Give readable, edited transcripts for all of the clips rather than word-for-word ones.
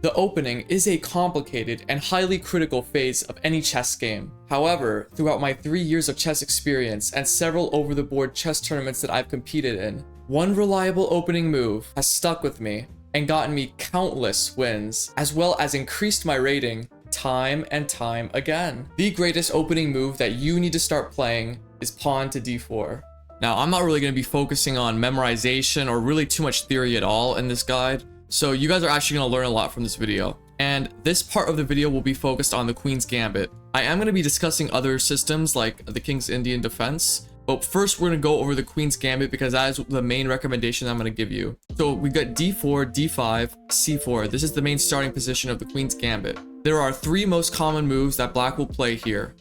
The opening is a complicated and highly critical phase of any chess game. However, throughout my 3 years of chess experience and several over-the-board chess tournaments that I've competed in, one reliable opening move has stuck with me and gotten me countless wins, as well as increased my rating time and time again. The greatest opening move that you need to start playing is pawn to d4. Now, I'm not really going to be focusing on memorization or really too much theory at all in this guide, so you guys are actually going to learn a lot from this video. And this part of the video will be focused on the Queen's Gambit. I am going to be discussing other systems like the King's Indian Defense, but first we're going to go over the Queen's Gambit because that is the main recommendation I'm going to give you. So we got d4, d5, c4. This is the main starting position of the Queen's Gambit. There are 3 most common moves that black will play here.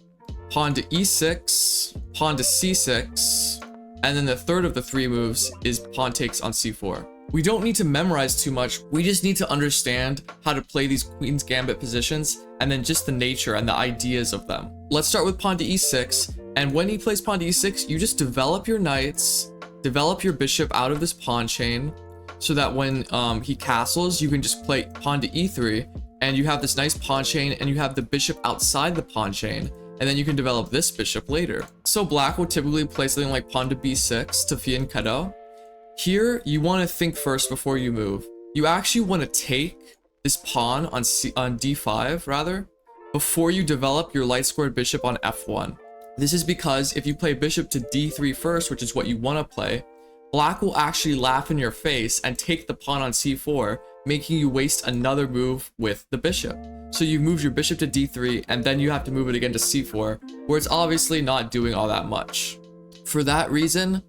Pawn to e6, pawn to c6, and then the third of the 3 moves is pawn takes on c4. We don't need to memorize too much, we just need to understand how to play these Queen's Gambit positions and then just the nature and the ideas of them. Let's start with pawn to e6, and when he plays pawn to e6, you just develop your knights, develop your bishop out of this pawn chain, so that when he castles, you can just play pawn to e3, and you have this nice pawn chain, and you have the bishop outside the pawn chain, and then you can develop this bishop later. So black will typically play something like pawn to b6 to Fian Cadeau. Here, you want to think first before you move. You actually want to take this pawn on d5, rather, before you develop your light squared bishop on f1. This is because if you play bishop to d3 first, which is what you want to play, black will actually laugh in your face and take the pawn on c4, making you waste another move with the bishop. So you move your bishop to d3, and then you have to move it again to c4, where it's obviously not doing all that much. For that reason,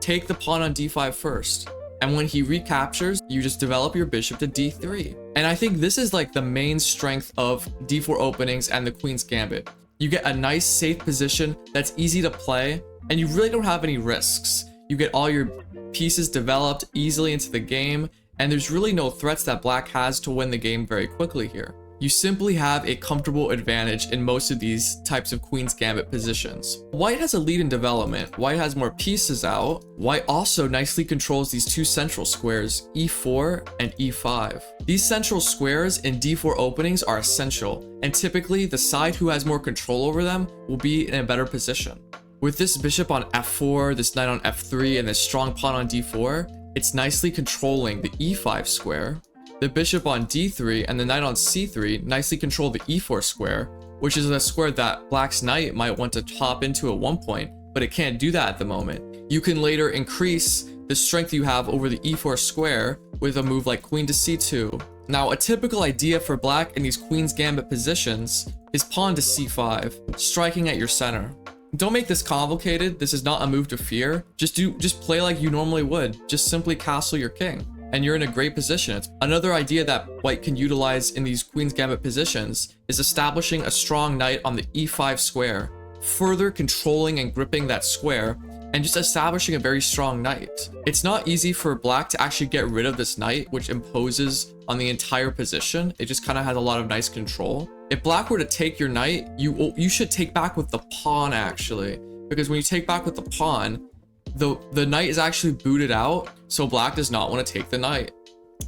take the pawn on d5 first. And when he recaptures, you just develop your bishop to d3. And I think this is like the main strength of d4 openings and the Queen's Gambit. You get a nice safe position that's easy to play, and you really don't have any risks. You get all your pieces developed easily into the game, and there's really no threats that black has to win the game very quickly here. You simply have a comfortable advantage in most of these types of Queen's Gambit positions. White has a lead in development. White has more pieces out. White also nicely controls these 2 central squares, e4 and e5. These central squares in d4 openings are essential, and typically the side who has more control over them will be in a better position. With this bishop on f4, this knight on f3, and this strong pawn on d4, it's nicely controlling the e5 square. The bishop on d3 and the knight on c3 nicely control the e4 square, which is a square that black's knight might want to hop into at one point, but it can't do that at the moment. You can later increase the strength you have over the e4 square with a move like queen to c2. Now, a typical idea for black in these Queen's Gambit positions is pawn to c5, striking at your center. Don't make this complicated. This is not a move to fear. Just play like you normally would. Just simply castle your king, and you're in a great position. Another idea that white can utilize in these Queen's Gambit positions is establishing a strong knight on the e5 square, further controlling and gripping that square, and just establishing a very strong knight. It's not easy for black to actually get rid of this knight, which imposes on the entire position. It just kind of has a lot of nice control. If black were to take your knight, you should take back with the pawn, actually, because when you take back with the pawn, the knight is actually booted out, so black does not want to take the knight.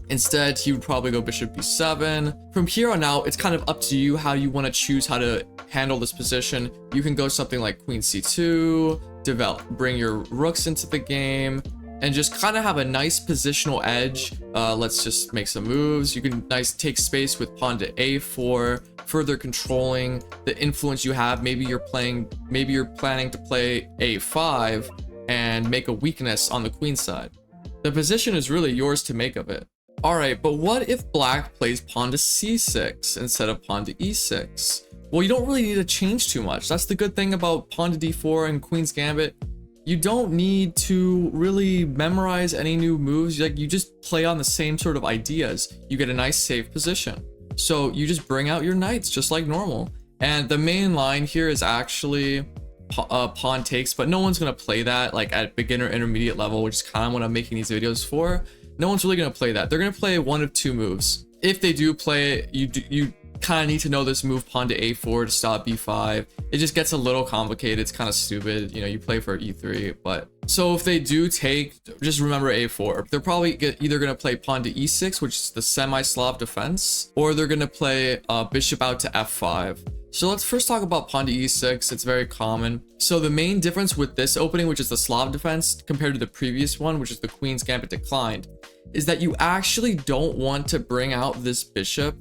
Instead, he would probably go bishop b7. From here on out, it's kind of up to you how you want to choose how to handle this position. You can go something like queen c2, bring your rooks into the game, and just kind of have a nice positional edge. Let's just make some moves. You can take space with pawn to a4, further controlling the influence you have. Maybe you're planning to play a5 and make a weakness on the queen side. The position is really yours to make of it. Alright, but what if black plays pawn to c6 instead of pawn to e6? Well, you don't really need to change too much. That's the good thing about pawn to d4 and Queen's Gambit. You don't need to really memorize any new moves. You just play on the same sort of ideas. You get a nice safe position. So you just bring out your knights just like normal. And the main line here is actually pawn takes, but no one's going to play that like at beginner intermediate level, which is kind of what I'm making these videos for. No one's really going to play that. They're going to play one of 2 moves. If they do play it, you kind of need to know this move pawn to a4 to stop b5. It just gets a little complicated. It's kind of stupid. You know, you play for e3, but so if they do take, just remember a4. They're probably either going to play pawn to e6, which is the semi-Slav defense, or they're going to play bishop out to f5. So let's first talk about pawn to e6. It's very common. So the main difference with this opening, which is the Slav defense, compared to the previous one, which is the Queen's Gambit declined, is that you actually don't want to bring out this bishop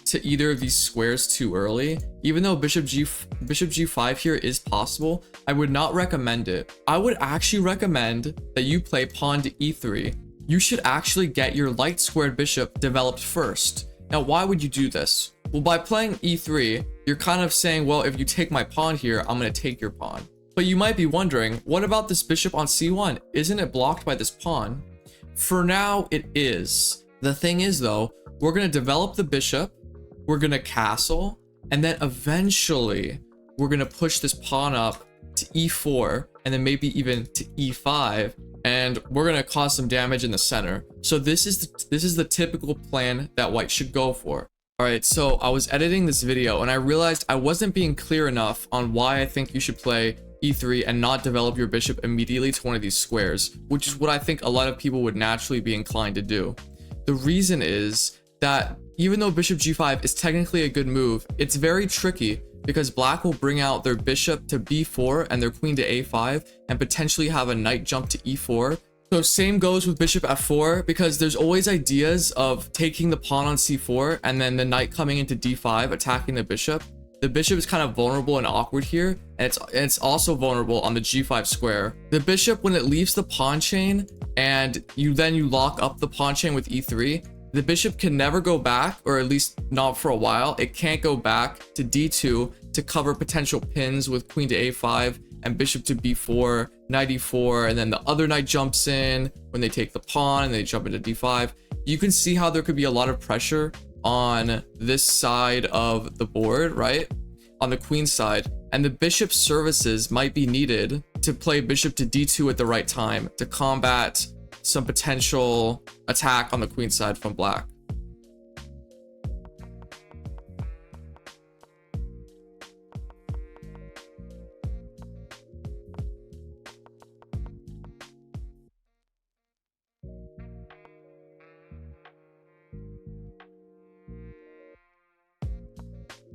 to either of these squares too early. Even though bishop g5 here is possible, I would not recommend it. I would actually recommend that you play pawn to e3. You should actually get your light squared bishop developed first. Now, why would you do this? Well, by playing e3, you're kind of saying, well, if you take my pawn here, I'm going to take your pawn. But you might be wondering, what about this bishop on c1? Isn't it blocked by this pawn? For now, it is. The thing is, though, we're going to develop the bishop, we're going to castle, and then eventually we're going to push this pawn up to e4, and then maybe even to e5, and we're going to cause some damage in the center. So this is the typical plan that white should go for. All right, so I was editing this video and I realized I wasn't being clear enough on why I think you should play e3 and not develop your bishop immediately to one of these squares, which is what I think a lot of people would naturally be inclined to do. The reason is that even though bishop g5 is technically a good move, it's very tricky because black will bring out their bishop to b4 and their queen to a5 and potentially have a knight jump to e4. So same goes with bishop f4, because there's always ideas of taking the pawn on c4 and then the knight coming into d5 attacking the bishop. The bishop is kind of vulnerable and awkward here, and it's also vulnerable on the g5 square. The bishop, when it leaves the pawn chain and you lock up the pawn chain with e3, the bishop can never go back, or at least not for a while. It can't go back to d2 to cover potential pins with queen to a5 and bishop to b4, knight e4, and then the other knight jumps in when they take the pawn and they jump into d5. You can see how there could be a lot of pressure on this side of the board, right? On the queen side. And the bishop services might be needed to play bishop to d2 at the right time to combat some potential attack on the queen side from black.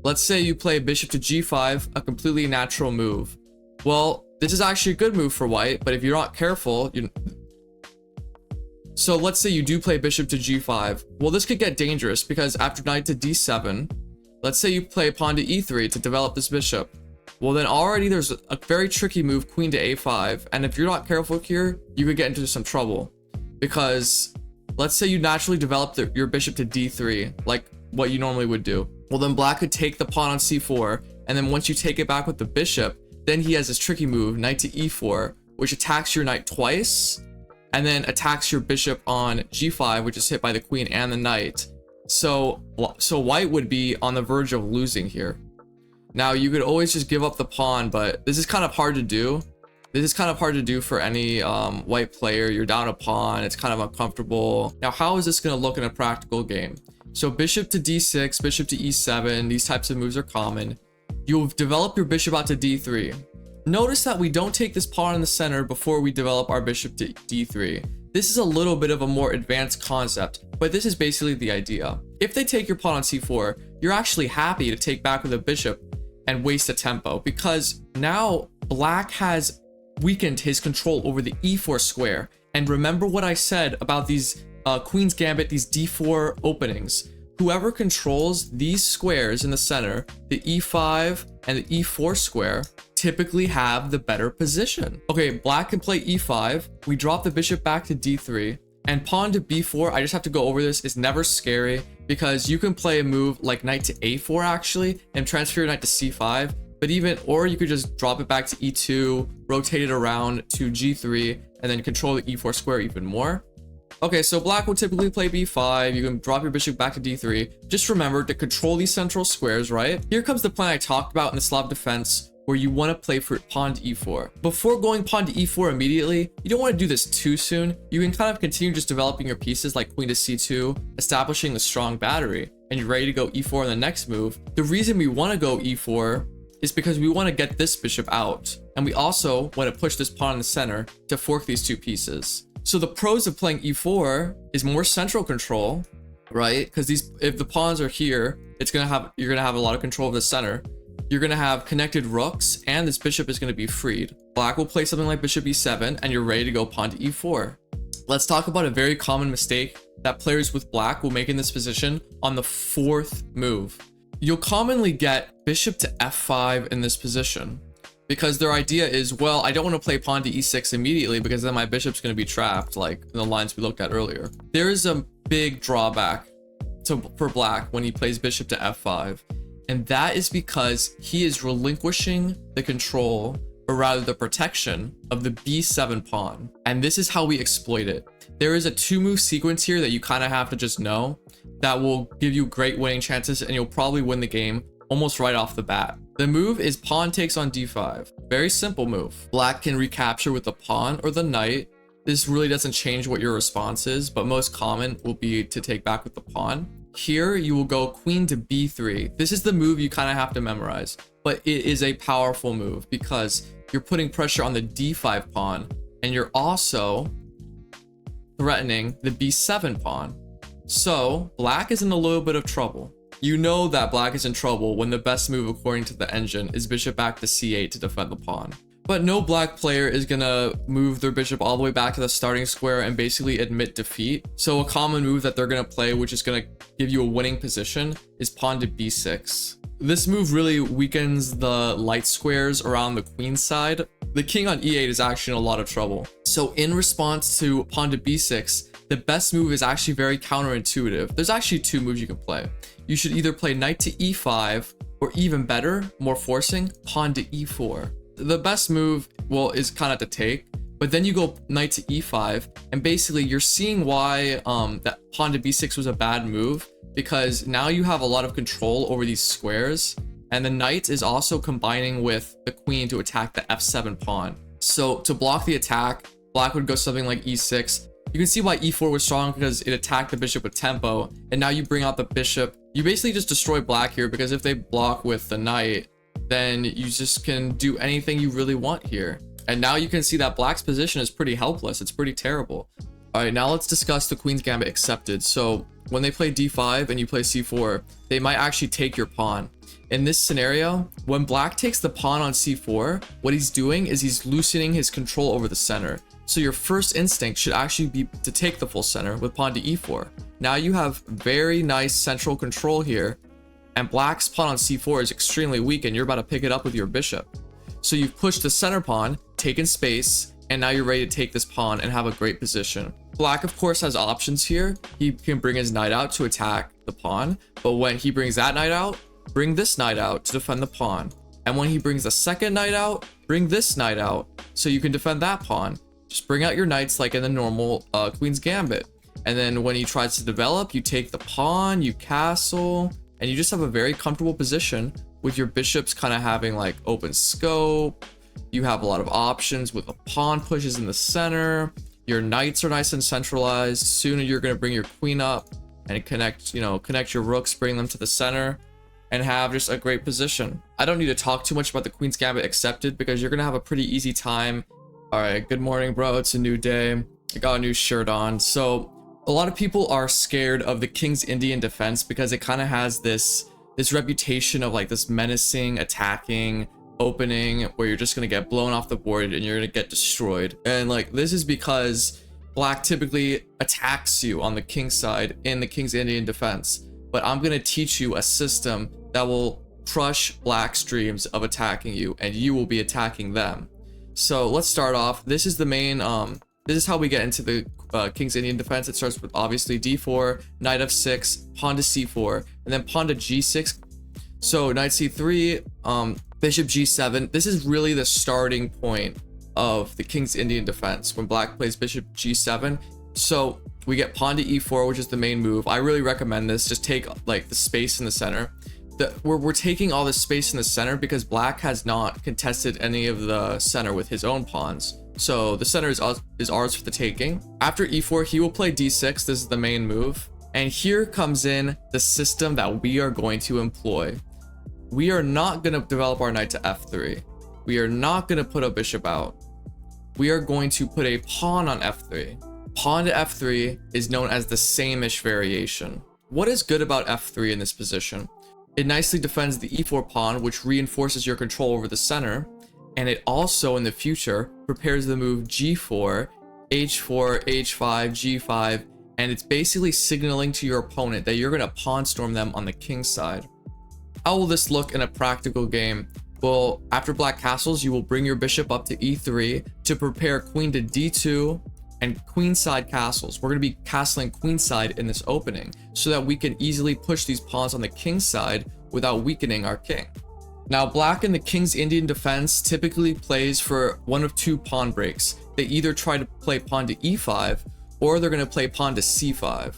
Let's say you play bishop to g5, a completely natural move. Well, this is actually a good move for white, but if you're not careful, so let's say you do play bishop to g5. Well, this could get dangerous because after knight to d7, let's say you play pawn to e3 to develop this bishop. Well, then already there's a very tricky move, queen to a5. And if you're not careful here, you could get into some trouble. Because let's say you naturally develop your bishop to d3, like what you normally would do. Well, then black could take the pawn on c4, and then once you take it back with the bishop, then he has this tricky move, knight to e4, which attacks your knight twice, and then attacks your bishop on g5, which is hit by the queen and the knight. So white would be on the verge of losing here. Now, you could always just give up the pawn, but this is kind of hard to do. This is kind of hard to do for any white player. You're down a pawn, it's kind of uncomfortable. Now, how is this going to look in a practical game? So bishop to d6, bishop to e7, these types of moves are common. You'll develop your bishop out to d3. Notice that we don't take this pawn in the center before we develop our bishop to d3. This is a little bit of a more advanced concept, but this is basically the idea. If they take your pawn on c4, you're actually happy to take back with a bishop and waste a tempo, because now black has weakened his control over the e4 square. And remember what I said about these Queen's Gambit, these d4 openings. Whoever controls these squares in the center, the e5 and the e4 square, typically have the better position. Okay, black can play e5. We drop the bishop back to d3. And pawn to b4, I just have to go over this, is never scary because you can play a move like knight to a4 actually and transfer your knight to c5. But or you could just drop it back to e2, rotate it around to g3, and then control the e4 square even more. Okay, so black will typically play b5. You can drop your bishop back to d3. Just remember to control these central squares, right? Here comes the plan I talked about in the Slav Defense, where you want to play for pawn to e4. Before going pawn to e4 immediately, you don't want to do this too soon. You can kind of continue just developing your pieces like queen to c2, establishing the strong battery. and you're ready to go e4 on the next move, the reason we want to go e4 is because we want to get this bishop out. And we also want to push this pawn in the center to fork these two pieces. So the pros of playing e4 is more central control, right? Because if the pawns are here, you're gonna have a lot of control of the center. You're gonna have connected rooks, and this bishop is gonna be freed. Black will play something like bishop e7, and you're ready to go pawn to e4. Let's talk about a very common mistake that players with black will make in this position on the 4th move. You'll commonly get bishop to f5 in this position because their idea is, well, I don't want to play pawn to e6 immediately because then my bishop's going to be trapped, like in the lines we looked at earlier. There is a big drawback for black when he plays bishop to f5, and that is because he is relinquishing the control, or rather the protection, of the b7 pawn. And this is how we exploit it. There is a 2-move sequence here that you kind of have to just know that will give you great winning chances, and you'll probably win the game almost right off the bat. The move is pawn takes on d5. Very simple move. Black can recapture with the pawn or the knight. This really doesn't change what your response is, but most common will be to take back with the pawn. Here you will go queen to b3. This is the move you kind of have to memorize, but it is a powerful move because you're putting pressure on the d5 pawn, and you're also threatening the b7 pawn. So black is in a little bit of trouble. You know that black is in trouble when the best move according to the engine is bishop back to c8 to defend the pawn. But no black player is gonna move their bishop all the way back to the starting square and basically admit defeat. So a common move that they're gonna play, which is gonna give you a winning position, is pawn to b6. This move really weakens the light squares around the queen side. The king on e8 is actually in a lot of trouble. So in response to pawn to b6, the best move is actually very counterintuitive. There's actually 2 moves you can play. You should either play knight to e5, or even better, more forcing, pawn to e4. The best move, well, is kind of to take, but then you go knight to e5, and basically you're seeing why that pawn to b6 was a bad move, because now you have a lot of control over these squares, and the knight is also combining with the queen to attack the f7 pawn. So to block the attack, black would go something like e6. You can see why e4 was strong because it attacked the bishop with tempo, and now you bring out the bishop. You basically just destroy black here, because if they block with the knight, then you just can do anything you really want here. And now you can see that black's position is pretty helpless. It's pretty terrible. All right, now let's discuss the Queen's Gambit accepted. So when they play d5 and you play c4, they might actually take your pawn. In this scenario, when black takes the pawn on c4, what he's doing is he's loosening his control over the center. So your first instinct should actually be to take the full center with pawn to e4. Now you have very nice central control here, and black's pawn on c4 is extremely weak, and you're about to pick it up with your bishop. So you've pushed the center pawn, taken space, and now you're ready to take this pawn and have a great position. Black, of course, has options here. He can bring his knight out to attack the pawn, but when he brings that knight out, bring this knight out to defend the pawn. And when he brings the second knight out, bring this knight out so you can defend that pawn. Just bring out your knights like in the normal Queen's Gambit. And then when he tries to develop, you take the pawn, you castle, and you just have a very comfortable position with your bishops kind of having like open scope. You have a lot of options with the pawn pushes in the center. Your knights are nice and centralized. Soon you're going to bring your queen up and connect your rooks, bring them to the center, and have just a great position. I don't need to talk too much about the Queen's Gambit accepted because you're going to have a pretty easy time. All right, good morning, bro. It's a new day. I got a new shirt on. So a lot of people are scared of the King's Indian Defense because it kind of has this reputation of like this menacing, attacking opening where you're just going to get blown off the board and you're going to get destroyed. And like this is because black typically attacks you on the king side in the King's Indian Defense. But I'm going to teach you a system that will crush black's dreams of attacking you, and you will be attacking them. So let's start off. This is the main, this is how we get into the King's Indian Defense. It starts with obviously d4, knight f6, pawn to c4, and then pawn to g6. So knight c3, bishop g7. This is really the starting point of the King's Indian Defense when black plays bishop g7. So we get pawn to e4, which is the main move. I really recommend this. Just take like the space in the center. We're taking all this space in the center because black has not contested any of the center with his own pawns. So the center is ours for the taking. After e4, he will play d6. This is the main move. And here comes in the system that we are going to employ. We are not going to develop our knight to f3. We are not going to put a bishop out. We are going to put a pawn on f3. Pawn to f3 is known as the same-ish variation. What is good about f3 in this position? It nicely defends the e4 pawn, which reinforces your control over the center, and it also in the future prepares the move g4, h4, h5, g5, and it's basically signaling to your opponent that you're going to pawn storm them on the king side. How will this look in a practical game? Well, after black castles, you will bring your bishop up to e3 to prepare queen to d2 and queenside castles. We're going to be castling queenside in this opening so that we can easily push these pawns on the king side without weakening our king. Now, black in the King's Indian defense typically plays for one of two pawn breaks. They either try to play pawn to e5 or they're going to play pawn to c5.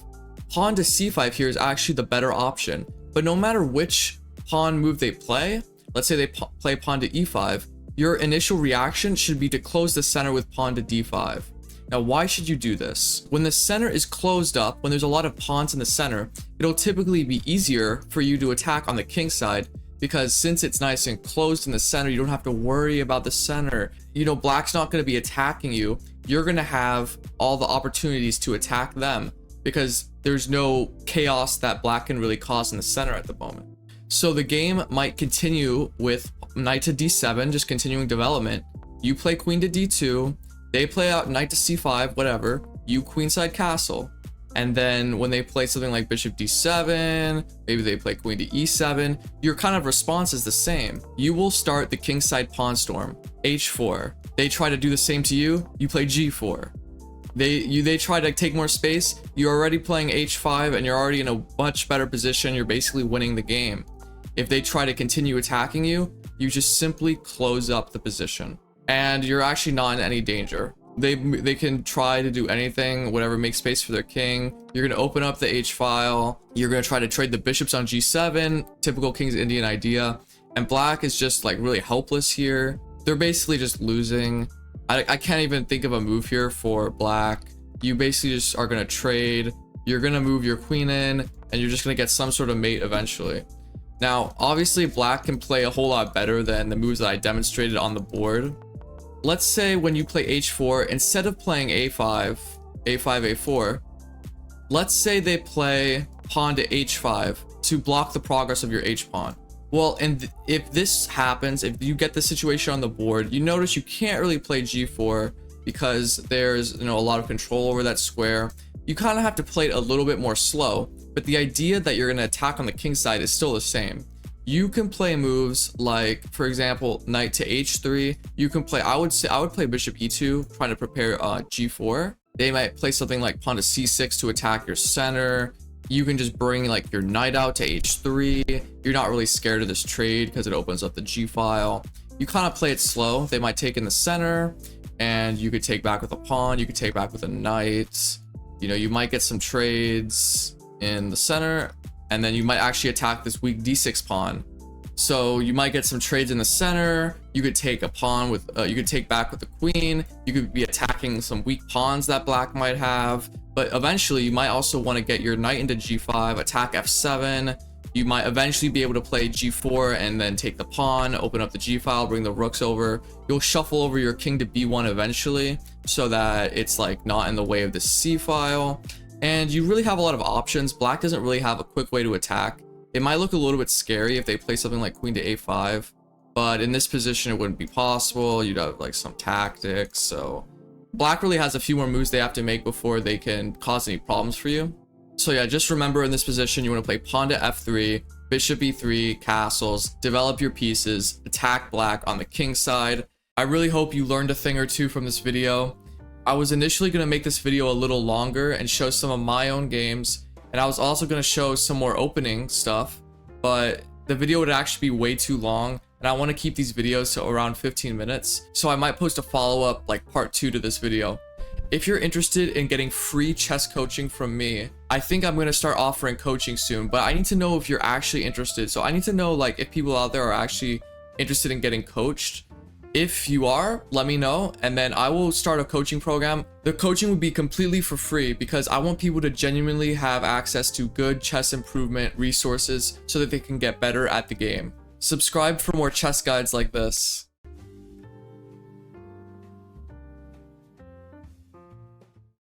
Pawn to c5 here is actually the better option, but no matter which pawn move they play, let's say they play pawn to e5, your initial reaction should be to close the center with pawn to d5. Now, why should you do this? When the center is closed up, when there's a lot of pawns in the center, it'll typically be easier for you to attack on the king side, because since it's nice and closed in the center, you don't have to worry about the center. You know, black's not going to be attacking you. You're going to have all the opportunities to attack them because there's no chaos that black can really cause in the center at the moment. So the game might continue with knight to d7, just continuing development. You play queen to d2, they play out knight to c5, whatever, you queenside castle. And then when they play something like bishop d7, maybe they play queen to e7, your kind of response is the same. You will start the kingside pawn storm, h4. They try to do the same to you, you play g4. They try to take more space, you're already playing h5 and you're already in a much better position, you're basically winning the game. If they try to continue attacking you, you just simply close up the position. And you're actually not in any danger. They can try to do anything, whatever makes space for their king. You're going to open up the H file. You're going to try to trade the bishops on G7, typical King's Indian idea. And black is just like really helpless here. They're basically just losing. I can't even think of a move here for black. You basically just are going to trade. You're going to move your queen in and you're just going to get some sort of mate eventually. Now, obviously black can play a whole lot better than the moves that I demonstrated on the board. Let's say when you play h4, instead of playing a5, a4, let's say they play pawn to h5 to block the progress of your h-pawn. Well, and if this happens, if you get the situation on the board, you notice you can't really play g4 because there's, you know, a lot of control over that square. You kind of have to play it a little bit more slow, but the idea that you're going to attack on the king side is still the same. You can play moves like, for example, knight to h3. You can play, I would play bishop e2, trying to prepare g4. They might play something like pawn to c6 to attack your center. You can just bring like your knight out to h3. You're not really scared of this trade because it opens up the g file. You kind of play it slow. They might take in the center and you could take back with a pawn. You could take back with a knight. You know, you might get some trades in the center, and then you might actually attack this weak d6 pawn. So you might get some trades in the center. You could take a pawn with, you could take back with the queen. You could be attacking some weak pawns that black might have. But eventually you might also want to get your knight into g5, attack f7. You might eventually be able to play g4 and then take the pawn, open up the g file, bring the rooks over. You'll shuffle over your king to b1 eventually so that it's like not in the way of the c file. And you really have a lot of options. Black doesn't really have a quick way to attack. It might look a little bit scary if they play something like queen to a5, but in this position it wouldn't be possible. You'd have like some tactics. So black really has a few more moves they have to make before they can cause any problems for you. So yeah, just remember in this position you want to play pawn to f3, bishop e3, castles, develop your pieces, attack black on the king side. I really hope you learned a thing or two from this video. I was initially going to make this video a little longer and show some of my own games, and I was also going to show some more opening stuff, but the video would actually be way too long, and I want to keep these videos to around 15 minutes, so I might post a follow-up like part 2 to this video. If you're interested in getting free chess coaching from me, I think I'm going to start offering coaching soon, but I need to know if you're actually interested. So I need to know like if people out there are actually interested in getting coached. If you are, let me know, and then I will start a coaching program. The coaching would be completely for free because I want people to genuinely have access to good chess improvement resources so that they can get better at the game. Subscribe for more chess guides like this.